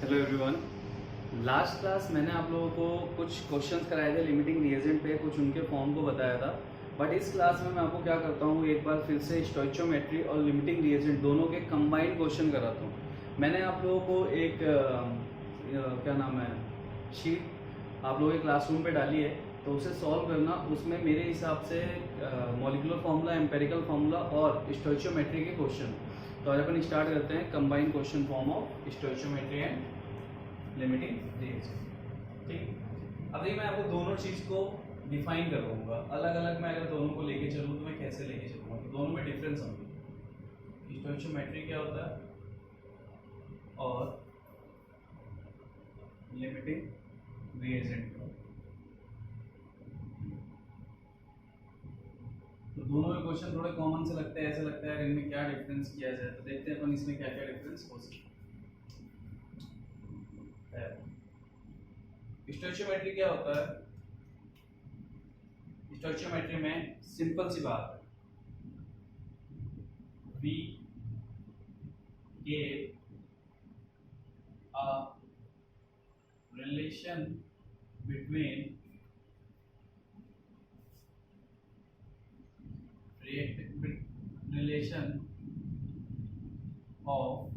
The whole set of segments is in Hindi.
Hello everyone. लास्ट क्लास मैंने आप लोगों को कुछ क्वेश्चंस कराए थे लिमिटिंग रिएजेंट पे, कुछ उनके फॉर्म को बताया था। बट इस क्लास में मैं आपको क्या करता हूँ, एक बार फिर से स्टोइचियोमेट्री और लिमिटिंग रिएजेंट दोनों के कंबाइंड क्वेश्चन कराता हूँ। मैंने आप लोगों को एक क्या नाम है शीट आप लोगों के क्लासरूम पे डाली है, तो उसे सॉल्व करना। उसमें मेरे हिसाब से मॉलिक्यूलर फार्मूला, एम्पेरिकल फार्मूला और स्टोइचियोमेट्री के क्वेश्चन। तो आज अपन स्टार्ट करते हैं combined question form of stoichiometry and limiting reagent. ठीक, अभी मैं आपको दोनों चीज को डिफाइन करूंगा अलग अलग। मैं अगर दोनों को लेके चलूँ तो मैं कैसे लेके चलूंगा, तो दोनों में डिफरेंस समझो। स्टोइचियोमेट्री क्या होता है और लिमिटिंग रिएजेंट क्या होता है। तो दोनों में क्वेश्चन थोड़े कॉमन से लगते हैं, ऐसे लगता है इनमें क्या डिफरेंस किया जाए। तो देखते हैं अपन इसमें क्या क्या डिफरेंस हो सकता है। स्टोइचियोमेट्री क्या होता है? स्टोइचियोमेट्री में सिंपल सी बात है, we gave a relation between relation of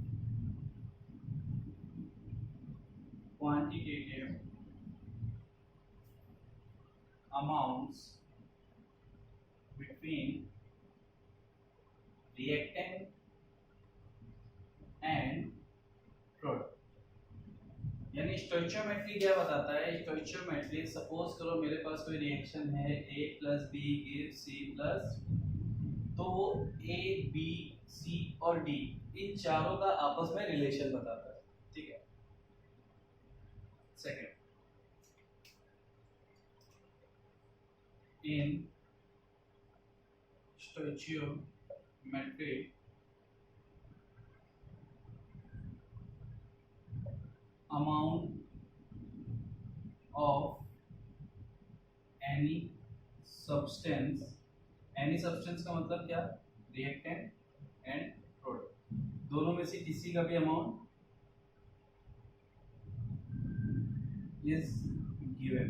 quantitative amounts between reactant and product। यानी स्टोइचियोमेट्री क्या बताता है? स्टोइचियोमेट्री, सपोज करो मेरे पास कोई रिएक्शन है A plus B give C plus, तो वो A B C और D इन चारों का आपस में रिलेशन बताता है। ठीक है। Second, in stoichiometry amount of any substance, any substance का मतलब क्या? रिएक्टेंट एंड प्रोडक्ट, दोनों में से किसी का भी amount is given,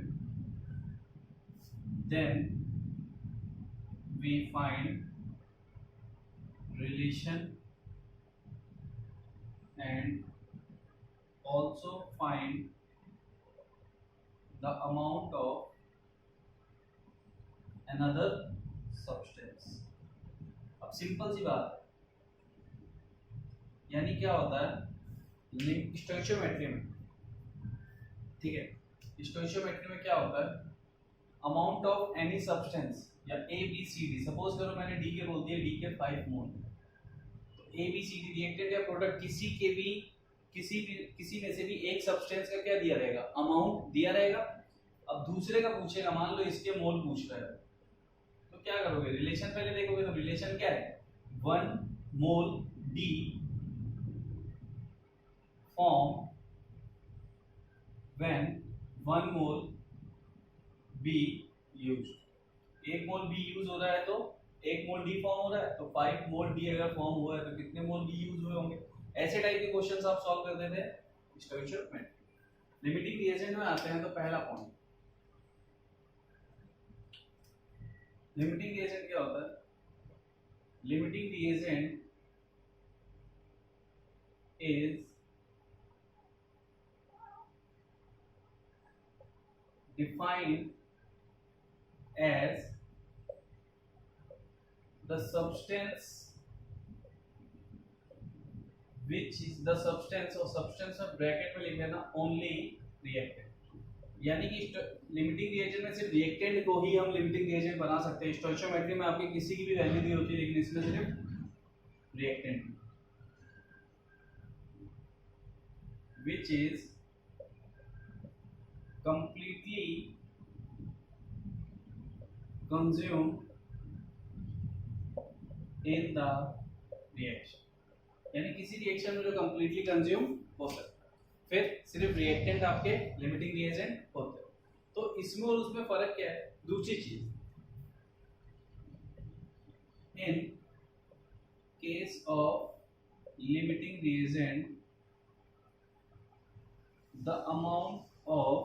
then we find relation and also find the amount of another substance। अब सिंपल सी बात है, यानी क्या होता है स्टोइचियोमेट्री में? ठीक है, स्टोइचियोमेट्री में क्या होता है? अमाउंट ऑफ एनी सब्सटेंस या A B C D, suppose करो मैंने डी के बोल दिया, डी के 5 मोल, तो A B C D reactant या प्रोडक्ट किसी में से भी एक सब्सटेंस का क्या दिया रहेगा? अमाउंट दिया रहेगा। अब दूसरे का पूछेगा, मान लो इसके मोल पूछ रहा है, तो क्या करोगे? रिलेशन पहले देखोगे। तो रिलेशन क्या है? 1 mole D form when 1 mole B used. 1 mole B use हो रहा है तो 1 मोल डी फॉर्म हो रहा है, तो 5 मोल डी अगर फॉर्म हुआ है तो कितने मोल बी यूज हुए होंगे? ऐसे टाइप के क्वेश्चंस आप सॉल्व करते थे स्टोइचियोमेट्री। लिमिटिंग रिएजेंट में आते हैं तो पहला पॉइंट, लिमिटिंग रिएजेंट क्या होता है? Limiting reagent is defined as the substance which is the substance, और substance में ब्रैकेट में लिख देना only reactant। यानी कि लिमिटिंग रिएजेंट में सिर्फ रिएक्टेंट को ही हम लिमिटिंग रिएजेंट बना सकते हैं। स्टोइचियोमेट्री में आपकी किसी की भी वैल्यू दी होती है, लेकिन इसमें सिर्फ reactant which is completely consumed in the reaction। यानी किसी रिएक्शन में जो कंप्लीटली कंज्यूम हो सकता है, फिर सिर्फ रिएक्टेंट आपके लिमिटिंग रिएजेंट होते हैं। तो इसमें और उसमें फर्क क्या है? दूसरी चीज, in case of limiting reagent the amount of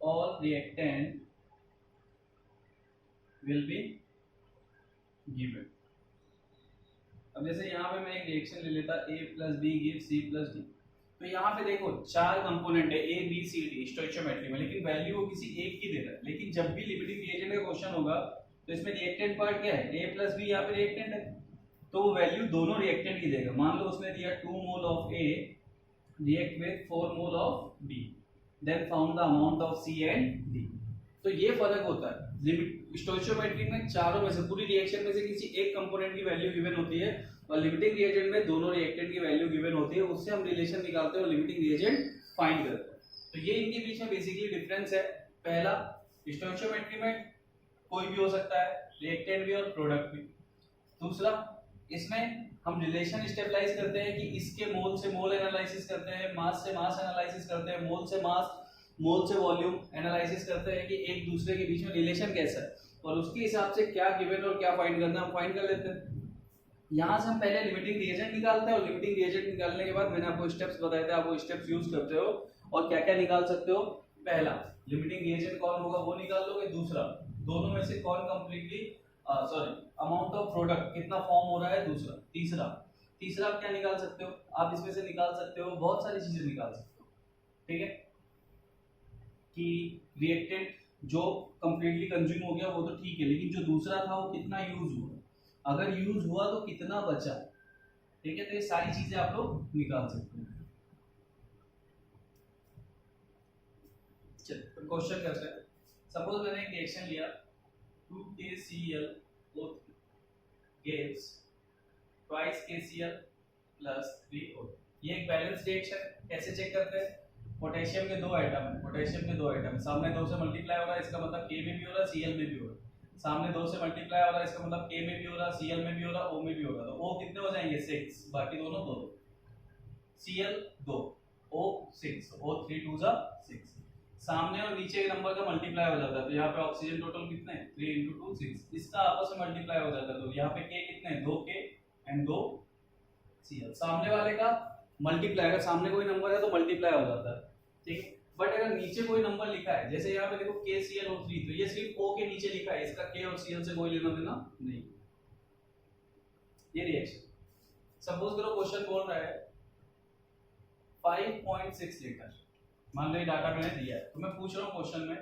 all reactant will be given. अब जैसे यहाँ पे मैं एक रिएक्शन ले लेता A plus B give C plus D, तो यहाँ पे देखो चार कंपोनेंट है A B C D stoichiometry में, लेकिन वैल्यू वो किसी एक की दे रहा है। लेकिन जब भी लिमिटिंग रिएजेंट का क्वेश्चन होगा तो इसमें रिएक्टेंट पार्ट क्या है, A प्लस बी, यहाँ पे रिएक्टेंट है, तो वो वैल्यू दोनों रिएक्टेंट की देगा। मान लो उसने दिया 2 mole of A react with 4 mole of B, then found the amount of C and D। तो ये फर्क होता है लिमिट स्टोइचियोमेट्री में, चारों में से पूरी रिएक्शन में से किसी एक कंपोनेंट की वैल्यू गिवन होती है, और लिमिटिंग रिएजेंट में दोनों रिएक्टेंट की वैल्यू गिवन होती है, उससे हम रिलेशन निकालते हैं और लिमिटिंग रिएजेंट फाइंड करते हैं। तो ये इनके बीच में बेसिकली डिफरेंस है। पहला, स्टोइचियोमेट्री में कोई भी हो सकता है, रिएक्टेंट भी और प्रोडक्ट भी। दूसरा, इसमें हम रिलेशन स्टेबलाइज करते हैं कि इसके मोल से मोल एनालिसिस करते हैं, मास से मास एनालिसिस करते हैं, मोल से मास, मोल से वॉल्यूम एनालिसिस करते हैं कि एक दूसरे के बीच में रिलेशन कैसा है, और उसके हिसाब से क्या गिवन और क्या फाइंड करना है हम फाइंड कर लेते हैं। यहाँ से हम पहले लिमिटिंग रिएजेंट निकालते हैं, और लिमिटिंग रिएजेंट निकालने के बाद मैंने आपको स्टेप्स बताए थे, आप वो स्टेप्स यूज करते हो और क्या क्या निकाल सकते हो। पहला, लिमिटिंग रिएजेंट कौन होगा वो निकाल लोगे। दूसरा, दोनों में से कौन कंप्लीटली अमाउंट ऑफ प्रोडक्ट कितना फॉर्म हो रहा है। दूसरा, तीसरा आप क्या निकाल सकते हो, आप इसमें से निकाल सकते हो बहुत सारी चीजें निकाल सकते हो, ठीक है, कि रिएक्टेंट जो कंप्लीटली कंज्यूम हो गया वो तो ठीक है, लेकिन जो दूसरा था वो कितना यूज हुआ, अगर यूज हुआ तो कितना बचा, ठीक है। तो ये सारी चीजें आप लोग निकाल सकते हैं। चलिए क्वेश्चन करते हैं। सपोज मैंने एक रिएक्शन लिया 2KClO3 gives twice KCl plus 3O। ये एक बैलेंस रिएक्शन। कैसे चेक करते हैं, पोटेशियम के दो आइटम है, सामने 2 से मल्टीप्लाई हो रहा है, इसका मतलब K में भी हो रहा है, Cl में भी हो रहा है। सामने 2 से मल्टीप्लाई हो रहा है, इसका मतलब K में भी हो रहा है, Cl में भी हो रहा है, O में भी हो रहा है। तो O कितने हो जाएंगे 6, बाकी दोनों 2, Cl 2, O 6, O 3 2 जा 6। सामने और नीचे के नंबर का मल्टीप्लाई हो जाता है, तो यहाँ पे ऑक्सीजन टोटल कितने हैं 3 × 2 6, इसका आपस में मल्टीप्लाई हो जाता है, तो यहाँ पे K कितने हैं 2K एंड 2 Cl। सामने वाले का मल्टीप्लाई, अगर सामने कोई नंबर है तो मल्टीप्लाई हो जाता है, ठीक है। बट अगर नीचे कोई नंबर लिखा है, जैसे यहाँ पे देखो KClO3, तो ये सिर्फ O के नीचे लिखा है, इसका K और Cl से कोई लेना देना नहीं। ये रिएक्शन, सपोज करो क्वेश्चन बोल रहा है 5.6 लीटर, मान लो ये डाटा मैंने दिया है, तो मैं पूछ रहा हूँ क्वेश्चन में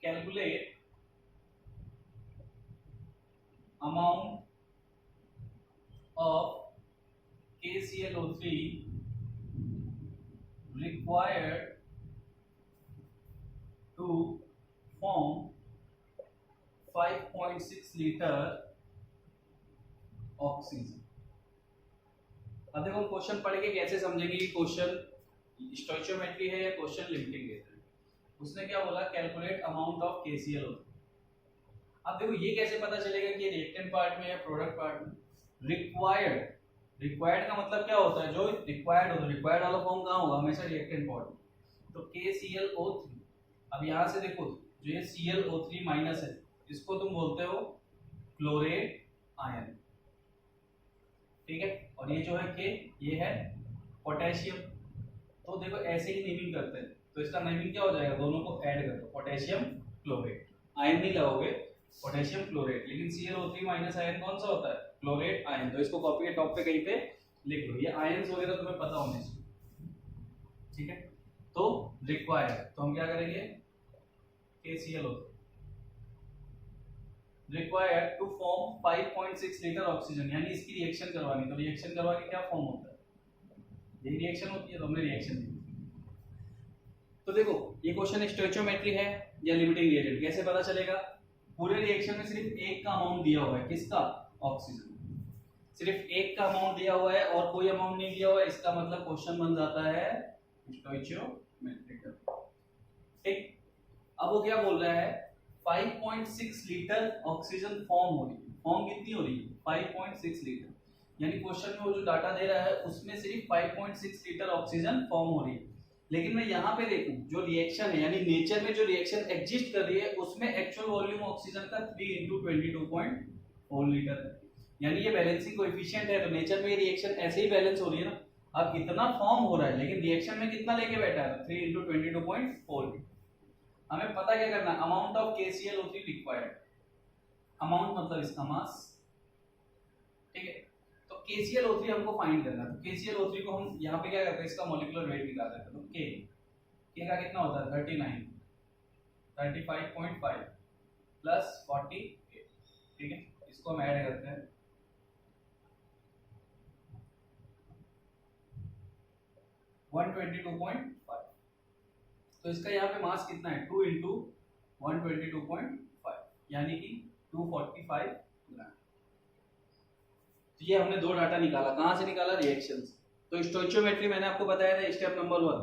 calculate amount of KClO3 required to form 5.6 litre oxygen. अब देखो क्वेश्चन पढ़ के कैसे समझेंगे कि क्वेश्चन स्टोइचियोमेट्री है या क्वेश्चन लिमिटिंग है। उसने क्या बोला, कैलकुलेट अमाउंट ऑफ KClO3। अब देखो ये कैसे पता चलेगा कि रिएक्टेंट पार्ट में या प्रोडक्ट पार्ट में। रिक्वायर्ड का मतलब क्या होता है, जो रिक्वायर्ड होता है, रिक्वायर्ड वाला फॉर्म कहाँ होगा, हमेशा रिएक्टेंट पार्ट में। तो KClO3, अब यहाँ से देखो जो ये Cl O3 माइनस है, इसको तुम बोलते हो क्लोरेट आयन, ठीक है। और ये जो है K, ये है पोटेशियम। तो देखो ऐसे ही नेमिंग करते हैं, तो इसका नेमिंग क्या हो जाएगा, दोनों को ऐड कर दो, पोटेशियम क्लोरेट, आयन नहीं लगाओगे, पोटेशियम क्लोरेट। लेकिन Cl O3 माइनस आयन कौन सा होता है, क्लोरेट आयन। तो इसको कॉपी के टॉप पे कहीं पे लिख लो, ये आयंस वगैरह तुम्हें पता होने चाहिए, ठीक है। तो रिक्वायर्ड, तो हम क्या करेंगे, KClO3 required to form 5.6 litre oxygen, यानी इसकी रिएक्शन करवानी। तो रिएक्शन करवा के क्या फॉर्म होता है, यही रिएक्शन होती है, तो हमने रिएक्शन दी। तो देखो ये क्वेश्चन स्टोइचियोमेट्री है या लिमिटिंग रिएजेंट, कैसे पता चलेगा, पूरे रिएक्शन में सिर्फ एक का अमाउंट दिया हुआ है, किसका, ऑक्सीजन, सिर्फ एक का अमाउंट दिया हुआ है और कोई अमाउंट नहीं दिया हुआ है, इसका मतलब क्वेश्चन बन जाता है स्टोइचियोमेट्रिक, ठीक। अब वो क्या बोल रहा है, 5.6 लीटर ऑक्सीजन फॉर्म हो रही है, फॉर्म कितनी हो रही है 5.6 लीटर, यानी क्वेश्चन में वो जो डाटा दे रहा है उसमें सिर्फ 5.6 लीटर ऑक्सीजन फॉर्म हो रही है। लेकिन मैं यहाँ पे देखूं जो रिएक्शन है, यानी नेचर में जो रिएक्शन एग्जिस्ट कर रही है, उसमें एक्चुअल वॉल्यूम ऑक्सीजन का 3 × 22.4 लीटर है, यानी ये बैलेंसिंग कोएफिशिएंट है, तो नेचर में ये रिएक्शन ऐसे ही बैलेंस हो रही है ना। अब इतना फॉर्म हो रहा है लेकिन रिएक्शन में कितना लेके बैठा है, 3 इंटू 22.4। हमें पता क्या करना है, amount of KClO3 required, amount मतलब इसका मास, ठीक है। तो KClO3 हमको फाइंड करना है। तो KClO3 को हम यहाँ पे क्या करते हैं, इसका मॉलिक्यूलर वेट निकाल देते हैं। तो K का कितना होता है 39, 35.5 प्लस 48, ठीक है। इसको हम ऐड करते हैं, 122.5। तो इसका यहाँ पे मास कितना है, 2 इंटू 122.5 यानी कि 245 ग्राम। तो ये हमने दो डाटा निकाला, कहाँ से निकाला, रिएक्शन से। तो स्टोइचियोमेट्री मैंने आपको बताया था स्टेप नंबर 1।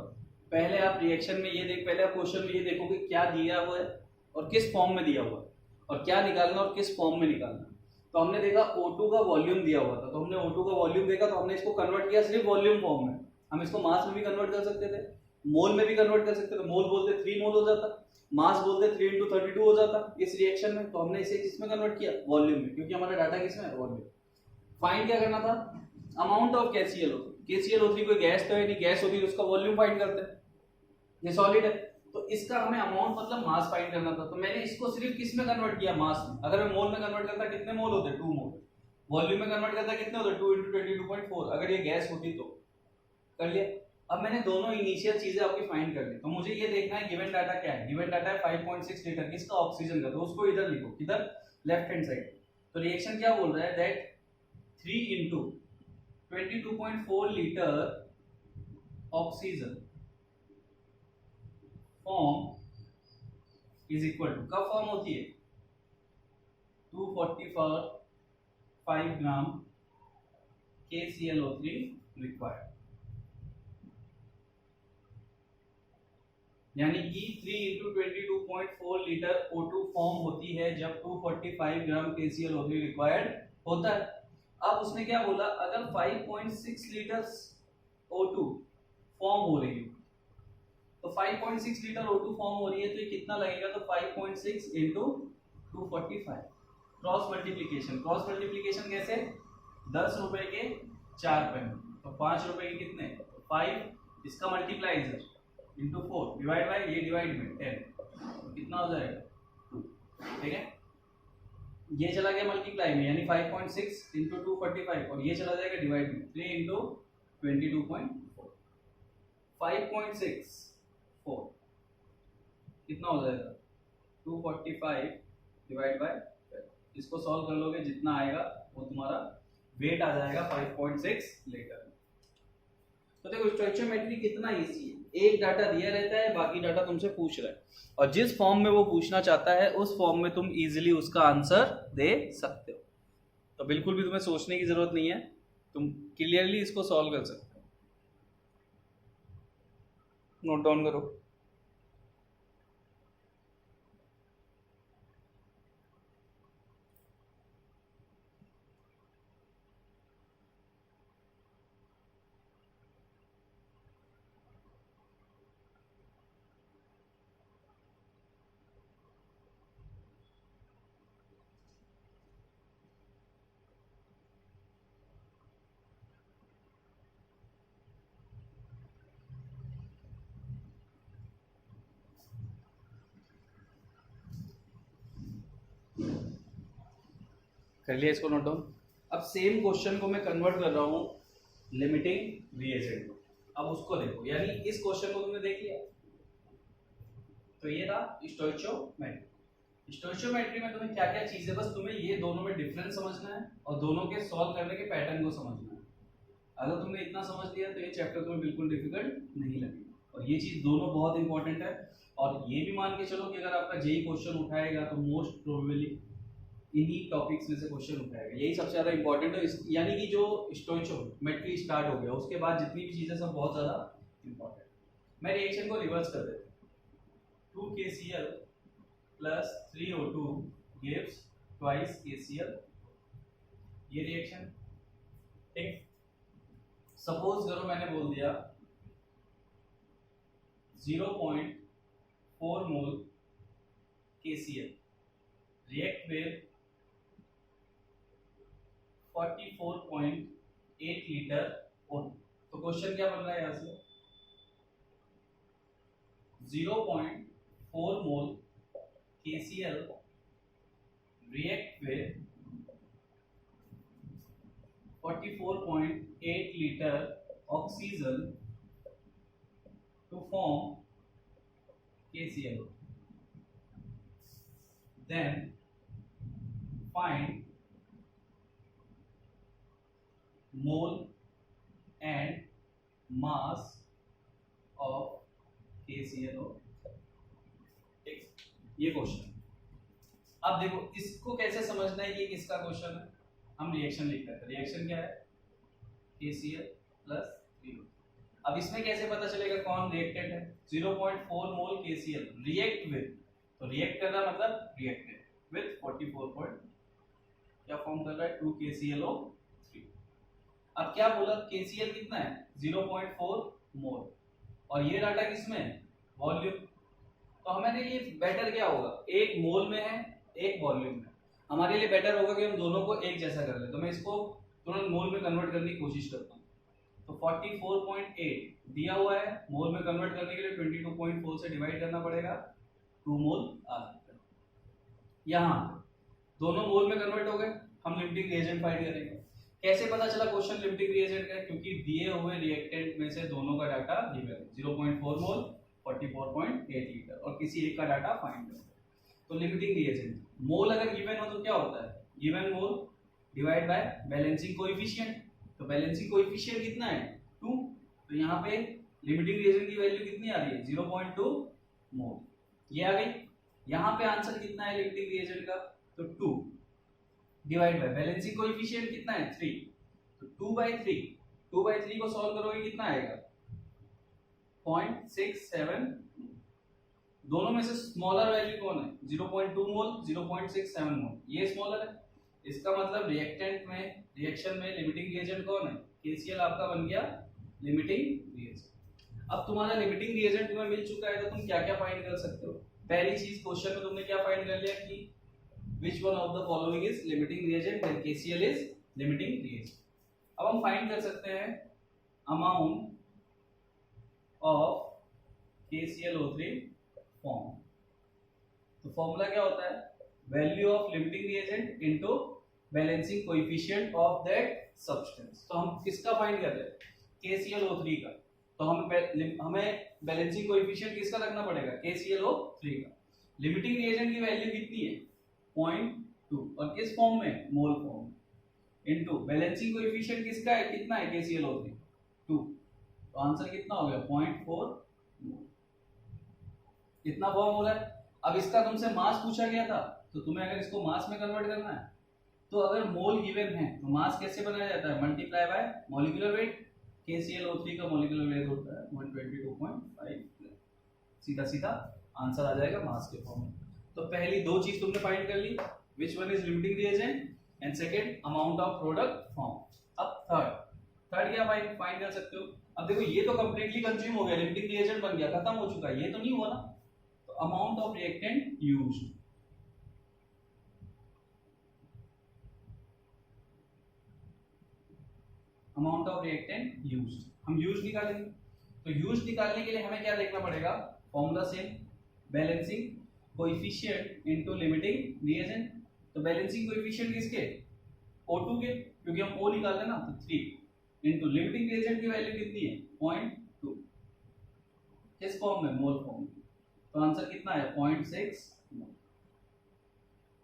पहले आप रिएक्शन में ये देख, पहले आप क्वेश्चन में ये देखो कि क्या दिया हुआ है और किस फॉर्म में दिया हुआ है, और क्या निकालना और किस फॉर्म में निकालना। तो हमने देखा O2 का वॉल्यूम दिया हुआ था, तो हमने O2 का वॉल्यूम देखा, तो हमने इसको कन्वर्ट किया सिर्फ वॉल्यूम फॉर्म में। हम इसको मास में भी कन्वर्ट कर सकते थे, मोल में भी कन्वर्ट कर सकते थे। मोल बोलते 3 मोल हो जाता, मास बोलते 3 इंटू 32 हो जाता इस रिएक्शन में। तो हमने इसे किसमें कन्वर्ट किया, वॉल्यूम में, क्योंकि हमारा डाटा किसमें है, वॉल्यूम। फाइंड क्या करना था, अमाउंट ऑफ KClO3। KClO3 कोई गैस तो है नहीं, गैस होती तो उसका वॉल्यूम फाइंड करते हैं, ये सॉलिड है तो इसका हमें अमाउंट मतलब मास फाइंड करना था। तो मैंने इसको सिर्फ किस में कन्वर्ट किया, मास में। अगर मैं मोल में कन्वर्ट करता कितने मोल होते, 2 मोल। वॉल्यूम में कन्वर्ट करता कितने होते, 2 इंटू 22.4। अगर ये गैस होती तो कर लिया। अब मैंने दोनों इनिशियल चीजें आपकी फाइंड कर ली। तो मुझे ये देखना है गिवन डाटा क्या है। गिवन डाटा है 5.6 लीटर किसका, ऑक्सीजन का। तो उसको इधर लिखो, किधर, लेफ्ट हैंड साइड। तो रिएक्शन क्या बोल रहा है, that 3 into 22.4 litre oxygen form is equal to, कब फॉर्म होती है, 245 ग्राम KClO3 रिक्वायर्ड। यानी कि 3 इंटू 22.4 लीटर O2 फॉर्म होती है जब 245 ग्राम KClO3 रिक्वायर्ड होता है। अब उसने क्या बोला, अगर 5.6 लीटर O2 फॉर्म हो रही है, तो 5.6 लीटर O2 फॉर्म हो रही है, तो ये कितना लगेगा, तो 5.6 into 245 cross multiplication. Cross multiplication कैसे, 10 रुपए के 4 पेन, तो 5 रुपए के कितने, 5, इसका मल्टीप्लाइजर इंटू 4 डिवाइड बाय, ये डिवाइड में 10, तो कितना हो जाएगा 2, ठीक है। ये चला गया मल्टीप्लाई में, यानी 5.6 इंटू 245, और ये चला जाएगा डिवाइड में, 3 इंटू 22.4, 5.6 4 कितना हो जाएगा, 245 डिवाइड बाय 12। इसको सॉल्व कर लोगे, जितना आएगा वो तुम्हारा वेट आ जाएगा 5.6 लीटर। तो देखो स्टोइचियोमेट्री कितना इजी है, एक डाटा दिया रहता है, बाकी डाटा तुमसे पूछ रहा है, और जिस फॉर्म में वो पूछना चाहता है उस फॉर्म में तुम इजीली उसका आंसर दे सकते हो। तो बिल्कुल भी तुम्हें सोचने की जरूरत नहीं है, तुम क्लियरली इसको सॉल्व कर सकते हो। नोट डाउन करो। कर लिया इसको नोट डाउन। अब सेम क्वेश्चन को मैं कन्वर्ट कर रहा हूँ लिमिटिंग रिएजेंट में। अब उसको देखो, यानी इस क्वेश्चन को तुमने देख लिया, तो ये था स्टोइचियोमेट्री। स्टोइचियोमेट्री में तुम्हें क्या क्या चीजें, बस तुम्हें ये दोनों में डिफरेंस समझना है और दोनों के सॉल्व करने के पैटर्न को समझना है। अगर तुमने इतना समझ लिया तो ये चैप्टर तुम्हें बिल्कुल डिफिकल्ट नहीं लगेगा, और ये चीज दोनों बहुत इंपॉर्टेंट है। और ये भी मान के चलो कि अगर आपका जेई क्वेश्चन उठाएगा तो मोस्ट प्रोबेबली इन्हीं टॉपिक्स में से क्वेश्चन उठाएगा, यही सबसे ज्यादा इंपॉर्टेंट है। यानी कि जो स्टोइचियोमेट्री स्टार्ट हो गया उसके बाद जितनी भी चीजें सब बहुत ज्यादा इंपॉर्टेंट। मैं रिएक्शन को रिवर्स कर देता हूँ, 2 KCl plus 3 O2 gives twice KCl, ये रिएक्शन, ठीक। सपोज करो मैंने बोल दिया 0.4 मोल KCl react with 44.8 litre O2, तो क्वेश्चन क्या बन रहा है यहाँ से, 0.4 मोल KCl react with 44.8 liter oxygen to form KCl. Then find mole and mass of KClO. ठीक, ये क्वेश्चन। अब देखो इसको कैसे समझना है कि किसका क्वेश्चन है। हम रिएक्शन लिख रहे हैं, रिएक्शन क्या है, KCl प्लस 3। अब इसमें कैसे पता चलेगा कौन रिएक्टेंट है, 0.4 मोल KCl रिएक्ट विद, तो रिएक्ट करना मतलब रिएक्टेंट विद 44 क्या फॉर्म कर रहा है, 2 KClO3। अब क्या बोला, KCl कितना है 0.4 मोल, और ये डाटा किसमें, वॉल्यूम। तो हमारे लिए बेटर क्या होगा, एक मोल में है एक वॉल्यूम में, हमारे लिए बेटर होगा कि हम दोनों को एक जैसा कर ले। तो मैं इसको तुरंत मोल में कन्वर्ट करने की कोशिश करता हूँ। तो 44.8 दिया हुआ है, मोल में कन्वर्ट करने के लिए 22.4 से डिवाइड करना पड़ेगा, 2 मोल आ जाता है। यहाँ दोनों मोल में कन्वर्ट हो गए, हम लिमिटिंग रिएजेंट फाइंड करेंगे। कैसे पता चला क्वेश्चन लिमिटिंग रिएजेंट का, क्योंकि दिए हुए रिएक्टेंट में से दोनों का डाटा गिवन है, 0.4 मोल 44.8 लीटर, और किसी एक का डाटा फाइंड करो। तो लिमिटिंग रिएजेंट मोल अगर गिवन हो तो क्या होता है, given mole divide by balancing coefficient. तो बैलेंसिंग कोएफिशिएंट कितना है 2, तो यहाँ पे लिमिटिंग रिएजेंट की वैल्यू कितनी आ रही है 0.2 मोल, ये आ गई। यहाँ पे आंसर कितना है लिमिटिंग रिएजेंट का, तो 2 डिवाइड बाय बैलेंसिंग कोएफिशिएंट कितना है 3, तो 2/3, 2/3 को सॉल्व करोगे कितना आएगा 0.67। दोनों में से स्मॉलर वैल्यू कौन है, 0.2 मोल 0.67 मोल, ये स्मॉलर है। इसका मतलब रिएक्टेंट में, रिएक्शन में लिमिटिंग रिएजेंट कौन है, KCl आपका बन गया लिमिटिंग रिएजेंट। अब तुम्हारा लिमिटिंग रिएजेंट तुम्हें मिल चुका है, तो तुम क्या क्या फाइंड कर सकते हो। पहली चीज क्वेश्चन में तुमने क्या फाइंड कर लिया कि which one of the following is limiting reagent, then KCl is limiting reagent। अब हम फाइंड कर सकते हैं amount of KClO3 फॉर्म। तो फॉर्मूला क्या होता है, value of limiting reagent into balancing coefficient of that substance. तो हम किसका फाइंड कर रहे हैं, KClO3 का। तो हमें बैलेंसिंग कोएफिशिएंट किसका रखना पड़ेगा, KClO3 का। लिमिटिंग रिएजेंट की वैल्यू कितनी है 0.2, और किस फॉर्म में, मोल फॉर्म में, इनटू बैलेंसिंग कोएफिशिएंट किसका है, कितना है KClO3 2, तो आंसर कितना हो गया 0.4 मोल। इतना फॉर्म हो रहा है। अब इसका तुमसे मास पूछा गया था, तो तुम्हें अगर इसको मास में कन्वर्ट करना है, तो अगर मोल गिवन है तो मास कैसे बनाया जाता है, multiply by molecular weight. KClO3 का मॉलिक्यूलर वेट होता है 122.5, सीधा सीधा आंसर आ जाएगा मास के फॉर्म में। तो पहली दो चीज तुमने फाइंड कर ली, which one is limiting reagent and second amount of product form. अब थर्ड क्या फाइंड कर सकते हो। अब देखो ये तो कंप्लीटली कंज्यूम हो गया, लिमिटिंग रिएजेंट बन गया, खत्म हो चुका है, ये तो नहीं हुआ ना। तो amount of reactant used, amount of reactant used, हम यूज निकालेंगे। तो यूज निकालने के लिए हमें क्या देखना पड़ेगा, formula same, balancing coefficient into limiting reagent. तो बैलेंसिंग कोएफिशिएंट किसके, O2 के, क्योंकि हम O निकाल रहे हैं ना, तो 3 इनटू लिमिटिंग रिएजेंट की वैल्यू कितनी है 0.2, किस फॉर्म में, मोल फॉर्म में। तो आंसर कितना है 0.6 मोल।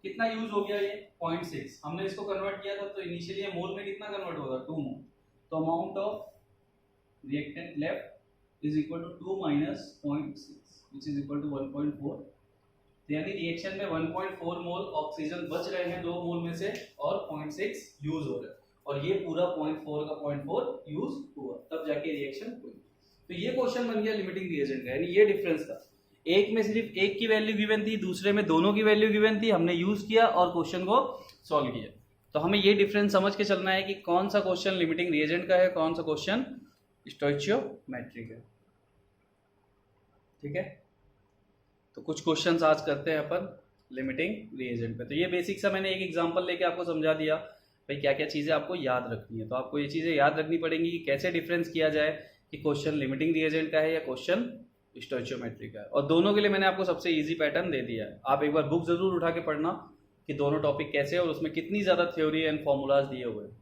कितना यूज हो गया ये 0.6, हमने इसको कन्वर्ट किया था, तो इनिशियली मोल में कितना कन्वर्ट होगा 2 मोल। तो amount of reactant left is equal to 2 minus 0.6 which is equal to 1.4। यानी रिएक्शन में 1.4 मोल ऑक्सीजन बच रहे हैं 2 मोल में से, और 0.6 यूज हो रहा है, और ये पूरा 0.4 का 0.4 यूज हुआ, तब जाके रिएक्शन हुई। तो ये क्वेश्चन बन गया लिमिटिंग रिएजेंट का, यानी ये डिफरेंस था, एक में सिर्फ एक की वैल्यू गिवन थी, दूसरे में दोनों की वैल्यू गिवन थी, हमने यूज किया और क्वेश्चन को सॉल्व किया। तो हमें ये डिफरेंस समझ के चलना है कि कौन सा क्वेश्चन लिमिटिंग रिएजेंट का है, कौन सा क्वेश्चन स्टोइचियोमेट्री का। ठीक है, तो कुछ क्वेश्चंस आज करते हैं अपन लिमिटिंग रिएजेंट पे। तो ये बेसिक सा मैंने एक एग्जांपल लेके आपको समझा दिया। भाई क्या क्या चीज़ें आपको याद रखनी है। तो आपको ये चीज़ें याद रखनी पड़ेंगी कि कैसे डिफरेंस किया जाए कि क्वेश्चन लिमिटिंग रिएजेंट का है या क्वेश्चन स्टोइचियोमेट्री का है। और दोनों के लिए मैंने आपको सबसे ईजी पैटर्न दे दिया है। आप एक बार बुक जरूर उठा के पढ़ना कि दोनों टॉपिक कैसे है और उसमें कितनी ज़्यादा थ्योरी एंड फॉर्मूलाज दिए हुए हैं।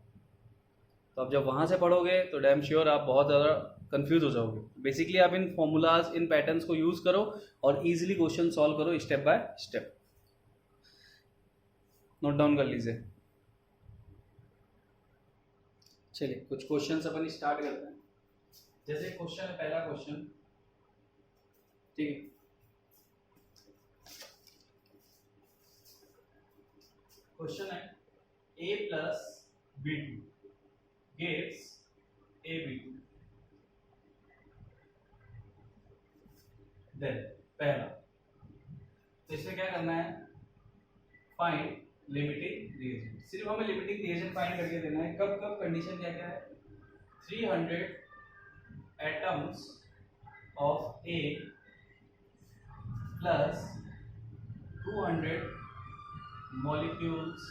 तो आप जब वहाँ से पढ़ोगे तो डैम श्योर आप बहुत ज़्यादा कंफ्यूज हो जाओगे। बेसिकली आप इन फॉर्मूलाज इन पैटर्न्स को यूज़ करो और इजीली क्वेश्चन सॉल्व करो step by step. Note down कर लीजिए। चलिए कुछ क्वेश्चंस अपन स्टार्ट करते हैं। जैसे क्वेश्चन है, पहला क्वेश्चन, ठीक है। क्वेश्चन है a plus b2 gives ab2। Then पहला, तो इसमें क्या करना है, फाइंड लिमिटिंग रिएजेंट। सिर्फ हमें लिमिटिंग रिएजेंट फाइंड करके देना है। कब कब कंडीशन क्या क्या है, 300 atoms of A plus 200 molecules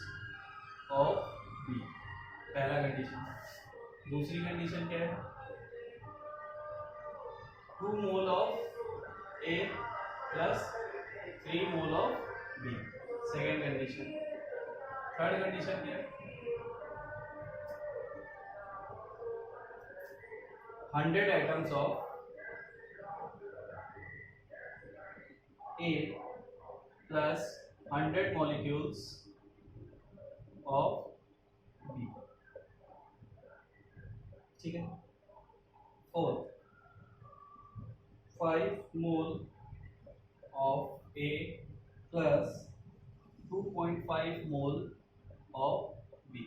of B, पहला कंडीशन। दूसरी कंडीशन क्या है, 2 mole of A plus 3 mole of B, second condition. Third condition क्या है, 100 atoms of A plus 100 molecules of B, ठीक है। Fourth, 5 mole of A plus 2.5 mole of B।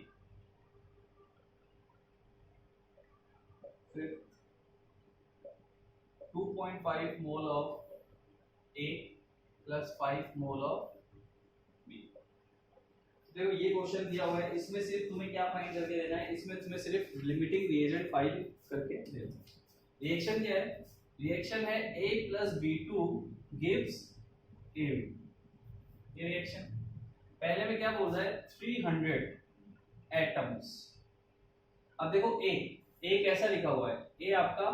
फिर 2.5 मोल of A plus 5 mole of B। देखो ये क्वेश्चन दिया हुआ है, इसमें सिर्फ तुम्हें क्या फाइंड करके देना है, इसमें तुम्हें सिर्फ लिमिटिंग रिएजेंट फाइंड करके देना है। रिएक्शन क्या है, रिएक्शन है A plus B2 gives AB। ये रिएक्शन पहले में क्या बोल रहा है, 300 एटम्स। अब देखो A कैसा लिखा हुआ है, A आपका,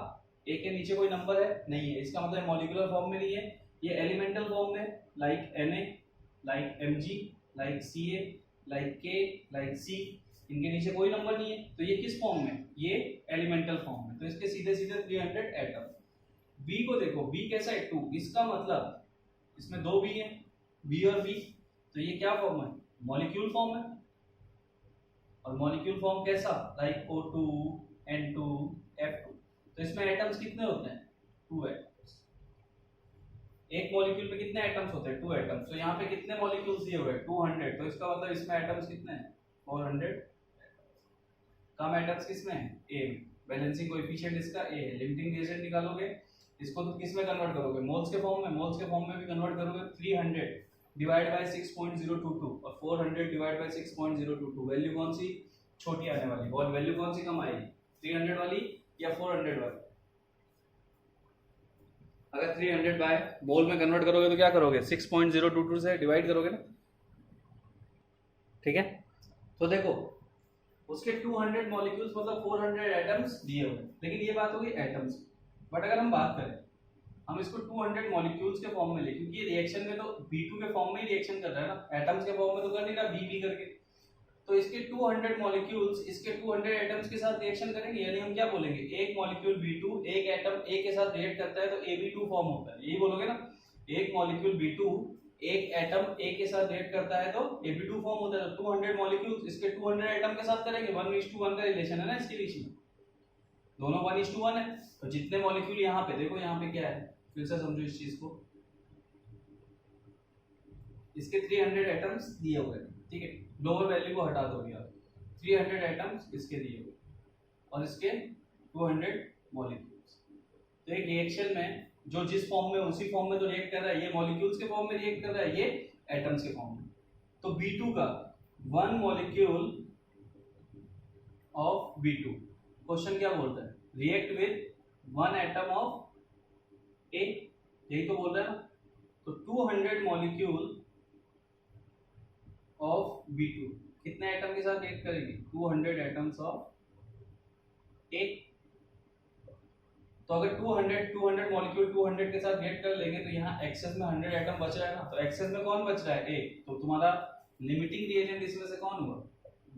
A के नीचे कोई नंबर है नहीं है, इसका मतलब मॉलिक्यूलर फॉर्म में नहीं है, ये एलिमेंटल फॉर्म में, like Na, like Mg, like Ca, like K, like C, इनके नीचे कोई नंबर नहीं है। तो ये किस फॉर्म में, ये एलिमेंटल फॉर्म में, तो इसके सीधे सीधे 300 एटम। B को देखो, B कैसा है, 2, इसका मतलब इसमें दो B है, B और B, तो ये क्या फॉर्म है, मॉलिक्यूल फॉर्म है। और मॉलिक्यूल फॉर्म कैसा, लाइक O2, N2, F2। तो इसमें एटम्स कितने होते हैं, 2 एटम्स। एक मॉलिक्यूल में कितने एटम्स होते हैं, 2 एटम्स। तो यहाँ पे कितने मॉलिक्यूल्स दिए हुए हैं, 200। तो इसका मतलब इसमें एटम्स कितने हैं, 400। कम एटम्स किसमें है, A में। बैलेंसिंग कोएफिशिएंट इसका A है। लिमिटिंग रिएजेंट निकालोगे, इसको तो किस में कन्वर्ट करोगे, मोल्स के फॉर्म में, मोल्स के फॉर्म में भी कन्वर्ट करोगे। 300 डिवाइड बाय 6.022 और 400 डिवाइड बाय 6.022, वैल्यू कौन सी छोटी आने वाली, और वैल्यू कौन सी कम आएगी, 300 वाली या 400 वाली। अगर 300 बाय मोल में कन्वर्ट करोगे तो क्या करोगे, 6.022 से डिवाइड करोगे ना, ठीक है। तो देखो उसके 200 मॉलिक्यूल्स मतलब 400 एटम्स दिए हुए, लेकिन ये बात होगी एटम्स। बट अगर हम बात करें, हम इसको 200 मॉलिक्यूल्स के फॉर्म में ले, क्योंकि ये रिएक्शन में तो B2 के फॉर्म में ही रिएक्शन कर रहा है ना, एटम्स के फॉर्म में तो कर नहीं रहा B करके। तो इसके 200 मॉलिक्यूल्स इसके 200 एटम्स के साथ रिएक्शन करेंगे, यानी हम क्या बोलेंगे, एक मॉलिक्यूल B2 एक एटम A के साथ रिएक्ट करता है तो AB2 फॉर्म होता है, यही बोलोगे ना। एक मॉलिक्यूल B2 एक एटम A के साथ रिएक्ट करता है तो AB2 फॉर्म होता है। तो 200 मॉलिक्यूल्स इसके 200 एटम के साथ करेंगे, 1:1 का रिलेशन है ना इसके बीच में, दोनों 1:1 है। तो जितने मॉलिक्यूल यहाँ पे देखो, यहाँ पे क्या है, फिर से समझो इस चीज को, इसके 300 एटम्स दिए हुए हैं, ठीक है। लोअर वैल्यू को हटा दो यार, 300 एटम्स इसके दिए हुए और इसके 200 मॉलिक्यूल्स। तो एक रिएक्शन में जो जिस फॉर्म में उसी फॉर्म में तो रिएक्ट कर रहा है, ये मॉलिक्यूल्स के फॉर्म में रिएक्ट कर रहा है, ये एटम्स के फॉर्म में। तो B2 का 1 मॉलिक्यूल ऑफ B2, क्वेश्चन क्या बोलता है, react with 1 atom of A, यही तो बोल रहा है ना। तो 200 मॉलिक्यूल ऑफ B2 कितने एटम के साथ रिएक्ट करेगी? 200 एटम्स ऑफ ए। तो अगर 200 मॉलिक्यूल 200 के साथ रिएक्ट कर लेंगे तो यहाँ एक्सेस में 100 एटम बच रहा है ना, तो एक्सेस में कौन बच रहा है? ए। तो तुम्हारा लिमिटिंग रिएजेंट इसमें से कौन हुआ?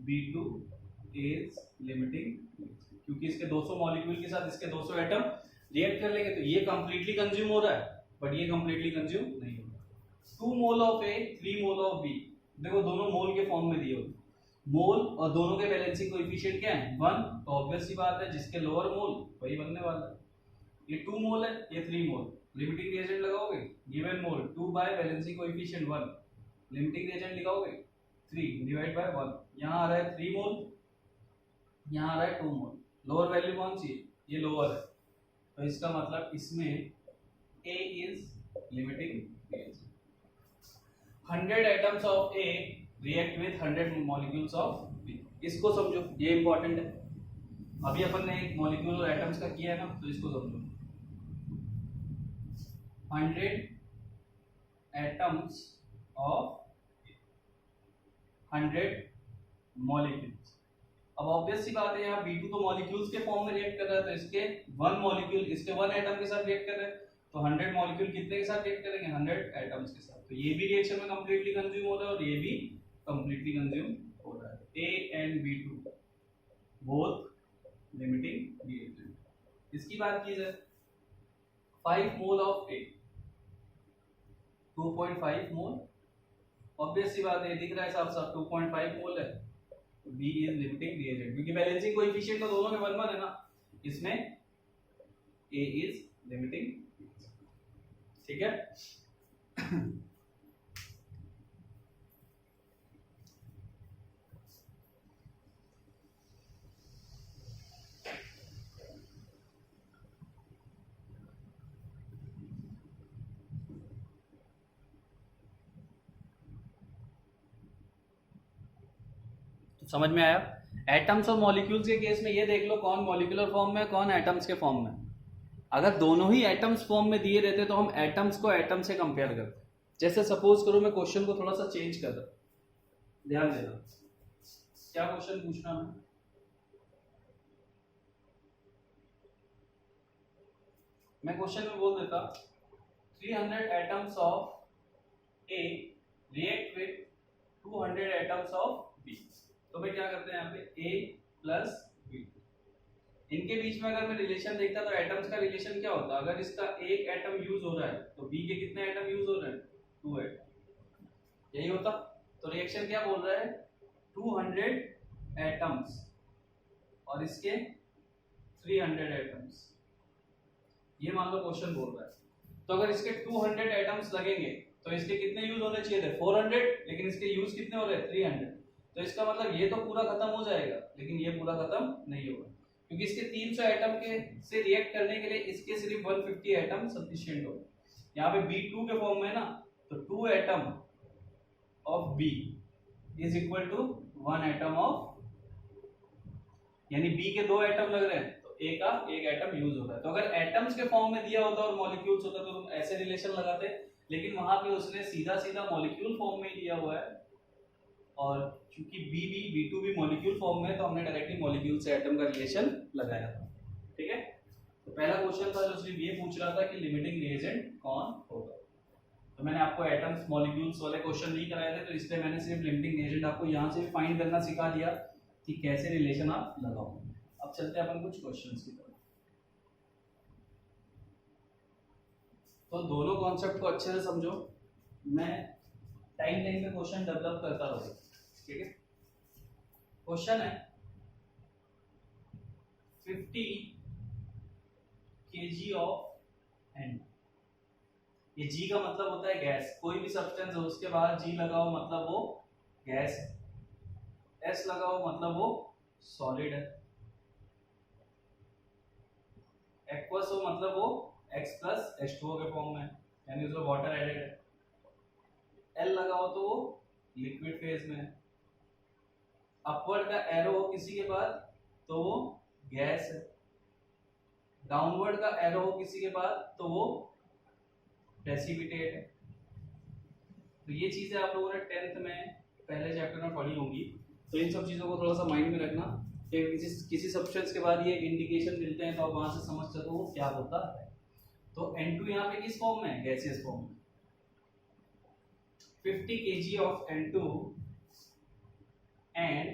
B2 इज लिमिटिंग, क्योंकि इसके 200 मॉलिक्यूल के साथ इसके 200 एटम रिएक्ट कर लेंगे तो ये कंप्लीटली कंज्यूम हो रहा है, बट ये कंप्लीटली कंज्यूम नहीं हो रहा। 2 mole of A 3 mole of B, देखो दोनों मोल के फॉर्म में दिए हुए मोल और दोनों के बैलेंसिंग कोएफिशिएंट क्या है? 1। तो ऑब्वियस सी बात है जिसके लोअर मोल वही बनने वाला है। ये 2 मोल है, ये 3 मोल, लिमिटिंग रिएजेंट लगाओगे given mole 2 by balancing coefficient 1, limiting reagent लिखाओगे 3 डिवाइड बाय 1। यहाँ आ रहा है 3 मोल, यहाँ आ रहा है 2 मोल, लोअर वैल्यू कौन सी है? ये लोअर है, तो इसका मतलब इसमें A is limiting reagent. 100 atoms of A react with 100 molecules of B, इसको समझो, ये इंपॉर्टेंट है। अभी अपन ने एक मॉलिक्यूल और एटम्स का किया है ना, तो इसको समझो। 100 एटम्स ऑफ 100 मॉलिक्यूल्स। अब ऑब्वियस सी बात है यहाँ B2 तो मॉलिक्यूल्स के फॉर्म में रिएक्ट कर रहा है, तो इसके 1 मॉलिक्यूल इसके 1 एटम के साथ रिएक्ट कर रहे हैं, तो 100 मॉलिक्यूल कितने के साथ रिएक्ट करेंगे? 100 एटम्स के साथ। तो ये भी रिएक्शन में कंप्लीटली कंज्यूम हो रहा है और ये भी कंप्लीटली कंज्यूम हो रहा है। A and B2 both limiting reagent. इसकी बात की जाए 5 mole of A 2.5 mole, obvious सी बात है दिख रहा है साफ साफ 2.5 मोल है, B इज लिमिटिंग रिएजेंट, क्योंकि बैलेंसिंग कोएफिशिएंट तो दोनों में 1 है ना, इसमें A इज लिमिटिंग। ठीक है। तो समझ में आया? एटम्स और मॉलिक्यूल्स के केस में ये देख लो कौन मॉलिक्यूलर फॉर्म में कौन एटम्स के फॉर्म में। अगर दोनों ही एटम्स फॉर्म में दिए रहते तो हम एटम्स को एटम से कंपेयर करते। जैसे सपोज करो मैं क्वेश्चन को थोड़ा सा चेंज कर रहा, ध्यान देना क्या क्वेश्चन पूछना है। मैं क्वेश्चन में बोल देता 300 atoms of A react with 200 atoms of B. तो भाई क्या करते हैं यहाँ पे A प्लस B, इनके बीच में अगर मैं रिलेशन देखता तो एटम्स का रिलेशन क्या होता? अगर इसका एक एटम यूज हो रहा है तो B के कितने एटम यूज हो रहे हैं? 2 एटम, यही होता। तो रिएक्शन क्या बोल रहा है? 200 एटम्स और इसके 300 एटम्स, ये मान लो क्वेश्चन बोल रहा है। तो अगर इसके 200 एटम्स लगेंगे तो इसके कितने यूज होने चाहिए थे? 400, लेकिन इसके यूज कितने हो रहे हैं? 300। तो इसका मतलब ये तो पूरा खत्म हो जाएगा, लेकिन ये पूरा खत्म नहीं होगा, क्योंकि इसके 300 एटम के से रिएक्ट करने के लिए इसके सिर्फ 150 एटम सफिशिएंट होगा। यहाँ पे B2 के फॉर्म में है ना, तो 2 atom of B is equal to 1 atom of, यानी B के 2 एटम लग रहे हैं तो A का 1 एटम यूज होता है। तो अगर एटम्स के फॉर्म में दिया होता और मॉलिक्यूल्स होता तो तुम ऐसे रिलेशन लगाते, लेकिन वहां पे उसने सीधा सीधा मॉलिक्यूल फॉर्म में दिया हुआ है, और क्योंकि B2 भी मॉलिक्यूल फॉर्म में है तो हमने डायरेक्टली मॉलिक्यूल से एटम का रिलेशन लगाया था। ठीक है। तो पहला क्वेश्चन था जो सिर्फ ये पूछ रहा था कि लिमिटिंग रिएजेंट कौन होगा। तो मैंने आपको एटम्स मॉलिक्यूल्स वाले क्वेश्चन नहीं कराए थे, तो इसलिए मैंने सिर्फ लिमिटिंग रिएजेंट आपको यहाँ से भी फाइंड करना सिखा दिया कि कैसे रिलेशन आप लगाओ। अब चलते हैं अपन कुछ क्वेश्चंस की तरफ। तो दोनों कॉन्सेप्ट को अच्छे से समझो, मैं टाइम टाइम पे क्वेश्चन डेवलप करता रहूंगा। ठीक है। क्वेश्चन है 50 kg ऑफ एन। ये G का मतलब होता है गैस, कोई भी सब्सटेंस हो उसके बाद G लगाओ मतलब वो गैस है, S लगाओ मतलब वो सॉलिड है, एक्वस हो मतलब वो X प्लस H2O के फॉर्म में है, यानी उसमें वाटर एडेड है, L लगाओ तो वो लिक्विड फेज में है, अपवर्ड का एरो हो किसी के बाद तो वो गैस है, डाउनवर्ड का एरो हो किसी के बाद तो वो प्रेसिपिटेट है। तो ये चीजें आप लोगों ने 10th में पहले चैप्टर में पढ़ी होंगी तो इन सब चीज़ों को थोड़ा सा माइंड में रखना कि किसी सब्सटेंस के बाद ये इंडिकेशन मिलते हैं तो आप वहां से समझ सको वो क्या होता है। तो N2 यहाँ पे किस फॉर्म में है? गैसियस फॉर्म में। 50 kg of N2 and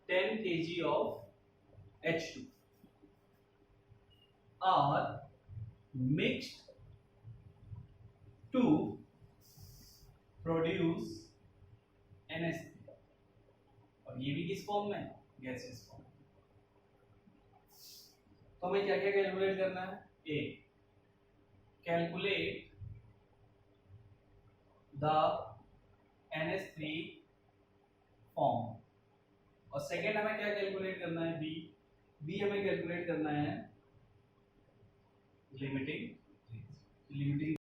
10 kg of H2 are mixed to produce NH3 और ये भी किस फॉर्म में है? Gaseous form. तो हमें क्या क्या कैलकुलेट करना है? ए, कैलकुलेट द NH3 फॉर्म, और सेकेंड हमें क्या कैलकुलेट करना है? बी हमें कैलकुलेट करना है लिमिटिंग